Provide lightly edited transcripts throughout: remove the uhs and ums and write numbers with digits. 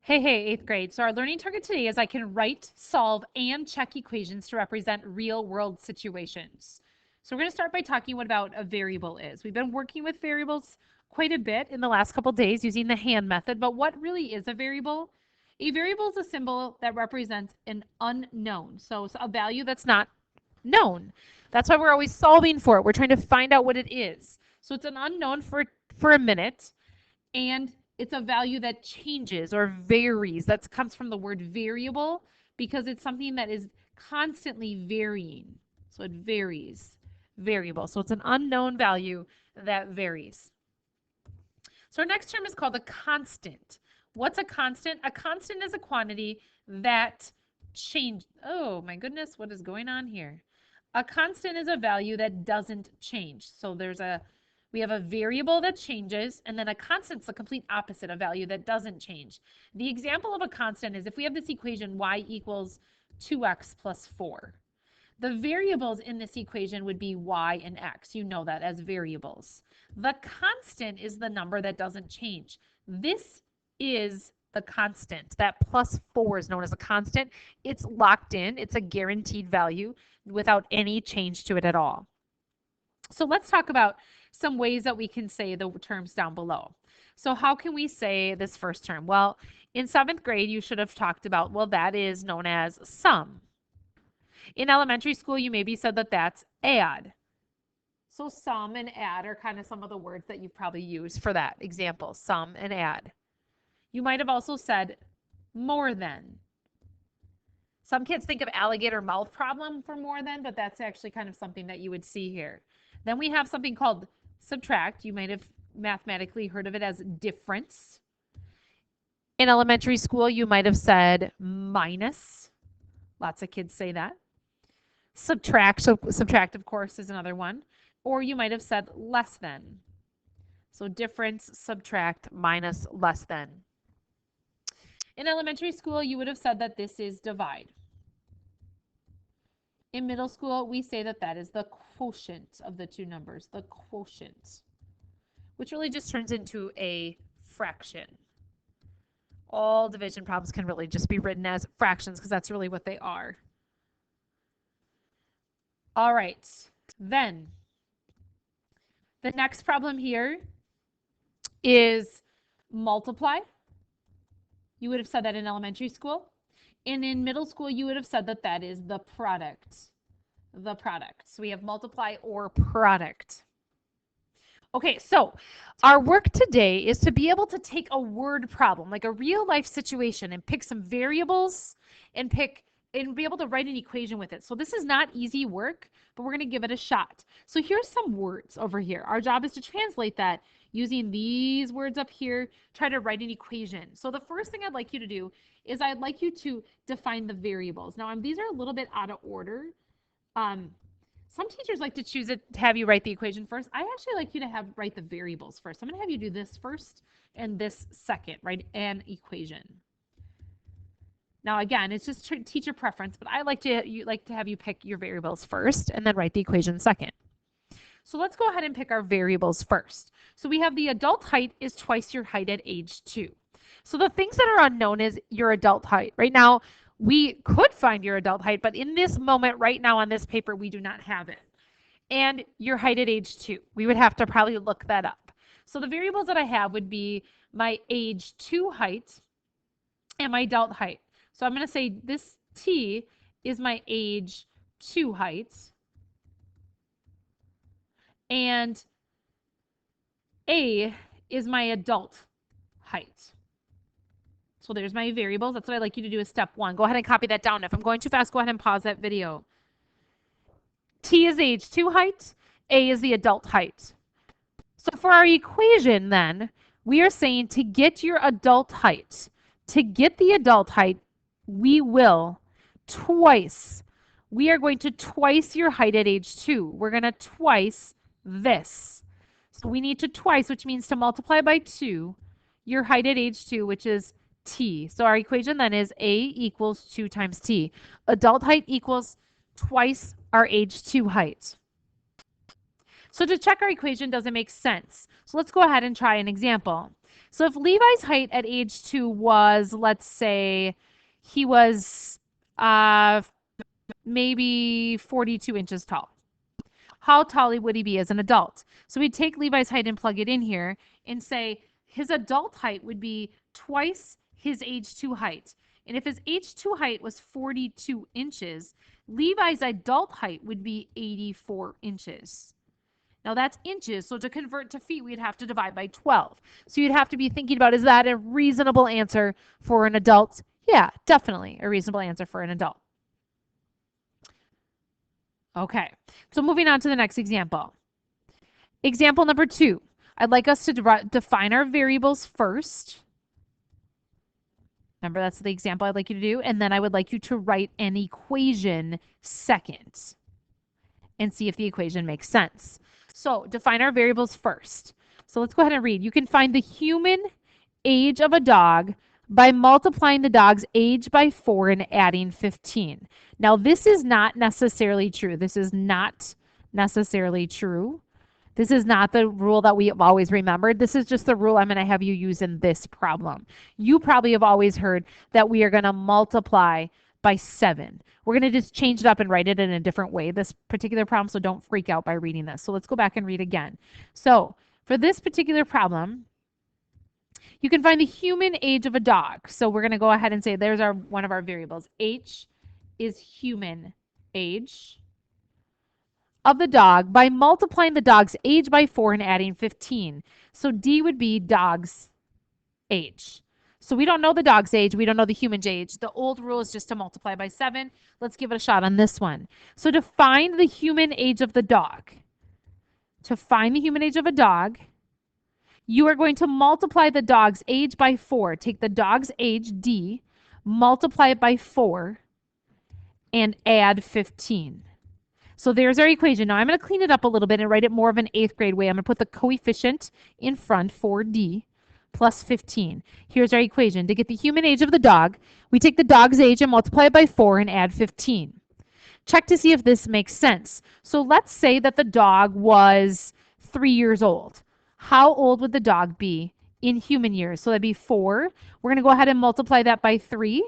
Hey, 8th grade. So our learning target today is I can write, solve, and check equations to represent real-world situations. So we're going to start by talking about a variable is. We've been working with variables quite a bit in the last couple days using the hand method, but what really is a variable? A variable is a symbol that represents an unknown, so a value that's not known. That's why we're always solving for it. We're trying to find out what it is. So it's an unknown for a minute, and it's a value that changes or varies. That comes from the word variable because it's something that is constantly varying. So it varies, variable. So it's an unknown value that varies. So our next term is called a constant. What's a constant? A constant is a quantity that changes. Oh my goodness, what is going on here? A constant is a value that doesn't change. So we have a variable that changes, and then a constant's the complete opposite, a value that doesn't change. The example of a constant is if we have this equation y equals 2x plus 4. The variables in this equation would be y and x. You know that as variables. The constant is the number that doesn't change. This is the constant. That plus 4 is known as a constant. It's locked in. It's a guaranteed value without any change to it at all. So let's talk about some ways that we can say the terms down below. So how can we say this first term? Well, in 7th grade, you should have talked about, well, that is known as sum. In elementary school, you maybe said that that's add. So sum and add are kind of some of the words that you've probably used for that example, sum and add. You might have also said more than. Some kids think of alligator mouth problem for more than, but that's actually kind of something that you would see here. Then we have something called subtract. You might have mathematically heard of it as difference. In elementary school, you might have said minus. Lots of kids say that. Subtract, so subtract, of course, is another one. Or you might have said less than. So difference, subtract, minus, less than. In elementary school, you would have said that this is divide. In middle school, we say that that is the quotient of the two numbers, the quotient, which really just turns into a fraction. All division problems can really just be written as fractions because that's really what they are. All right, then the next problem here is multiply. You would have said that in elementary school. And in middle school, you would have said that that is the product. The product. So we have multiply or product. Okay, so our work today is to be able to take a word problem, like a real life situation, and pick some variables and be able to write an equation with it. So this is not easy work, but we're going to give it a shot. So here's some words over here. Our job is to translate that using these words up here, try to write an equation. So the first thing I'd like you to do is I'd like you to define the variables. Now, these are a little bit out of order. Some teachers like to choose it to have you write the equation first. I actually like you to write the variables first. I'm going to have you do this first and this second, write an equation. Now, again, it's just teacher preference, but I like to have you pick your variables first and then write the equation second. So let's go ahead and pick our variables first. So we have the adult height is twice your height at age 2. So the things that are unknown is your adult height. Right now, we could find your adult height, but in this moment, right now on this paper, we do not have it. And your height at age 2. We would have to probably look that up. So the variables that I have would be my age 2 height and my adult height. So I'm going to say this T is my age 2 height. And A is my adult height. So there's my variables. That's what I'd like you to do as step 1. Go ahead and copy that down. If I'm going too fast, go ahead and pause that video. T is age 2 height. A is the adult height. So for our equation then, we are saying to get your adult height, to get the adult height, we are going to twice your height at age 2. We're going to twice this. So we need to twice, which means to multiply by 2, your height at age 2, which is T. So our equation then is A equals 2 times T. Adult height equals twice our age 2 height. So to check our equation, does it make sense? So let's go ahead and try an example. So if Levi's height at age 2 was, let's say, he was maybe 42 inches tall. How tall would he be as an adult? So we'd take Levi's height and plug it in here and say his adult height would be twice his age 2 height. And if his age 2 height was 42 inches, Levi's adult height would be 84 inches. Now that's inches, so to convert to feet, we'd have to divide by 12. So you'd have to be thinking about, is that a reasonable answer for an adult? Yeah, definitely a reasonable answer for an adult. Okay, so moving on to the next example. Example number 2. I'd like us to define our variables first. Remember, that's the example I'd like you to do. And then I would like you to write an equation second and see if the equation makes sense. So define our variables first. So let's go ahead and read. You can find the human age of a dog by multiplying the dog's age by 4 and adding 15. Now, this is not necessarily true. This is not necessarily true. This is not the rule that we have always remembered. This is just the rule I'm going to have you use in this problem. You probably have always heard that we are going to multiply by 7. We're going to just change it up and write it in a different way, this particular problem, so don't freak out by reading this. So let's go back and read again. So for this particular problem, you can find the human age of a dog. So we're going to go ahead and say there's one of our variables. H is human age of the dog by multiplying the dog's age by 4 and adding 15. So D would be dog's age. So we don't know the dog's age. We don't know the human's age. The old rule is just to multiply by 7. Let's give it a shot on this one. So to find the human age of the dog, you are going to multiply the dog's age by 4. Take the dog's age, D, multiply it by 4, and add 15. So there's our equation. Now I'm going to clean it up a little bit and write it more of an 8th grade way. I'm going to put the coefficient in front, 4D plus 15. Here's our equation. To get the human age of the dog, we take the dog's age and multiply it by 4 and add 15. Check to see if this makes sense. So let's say that the dog was 3 years old. How old would the dog be in human years? So that'd be 4. We're going to go ahead and multiply that by 3,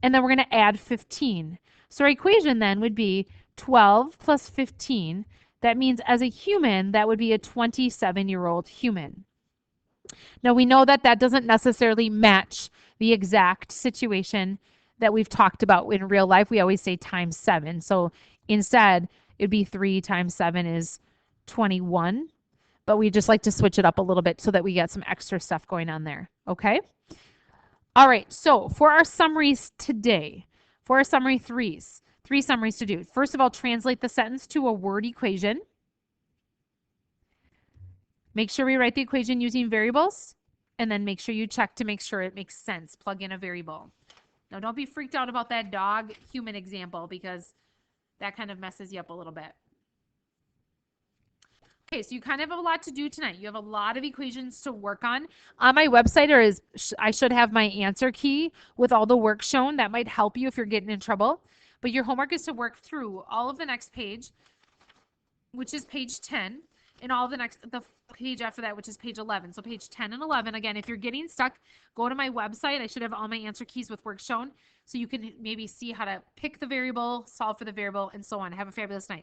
and then we're going to add 15. So our equation then would be 12 plus 15. That means as a human, that would be a 27-year-old human. Now we know that that doesn't necessarily match the exact situation that we've talked about in real life. We always say times 7. So instead, it'd be 3 times 7 is 21. But we just like to switch it up a little bit so that we get some extra stuff going on there. Okay? All right, so for our summaries today, for our summary 3s, 3 summaries to do. First of all, translate the sentence to a word equation. Make sure we write the equation using variables, and then make sure you check to make sure it makes sense. Plug in a variable. Now, don't be freaked out about that dog human example because that kind of messes you up a little bit. Okay, so you kind of have a lot to do tonight. You have a lot of equations to work on. On my website, I should have my answer key with all the work shown. That might help you if you're getting in trouble. But your homework is to work through all of the next page, which is page 10, and all of the page after that, which is page 11. So page 10 and 11. Again, if you're getting stuck, go to my website. I should have all my answer keys with work shown, so you can maybe see how to pick the variable, solve for the variable, and so on. Have a fabulous night.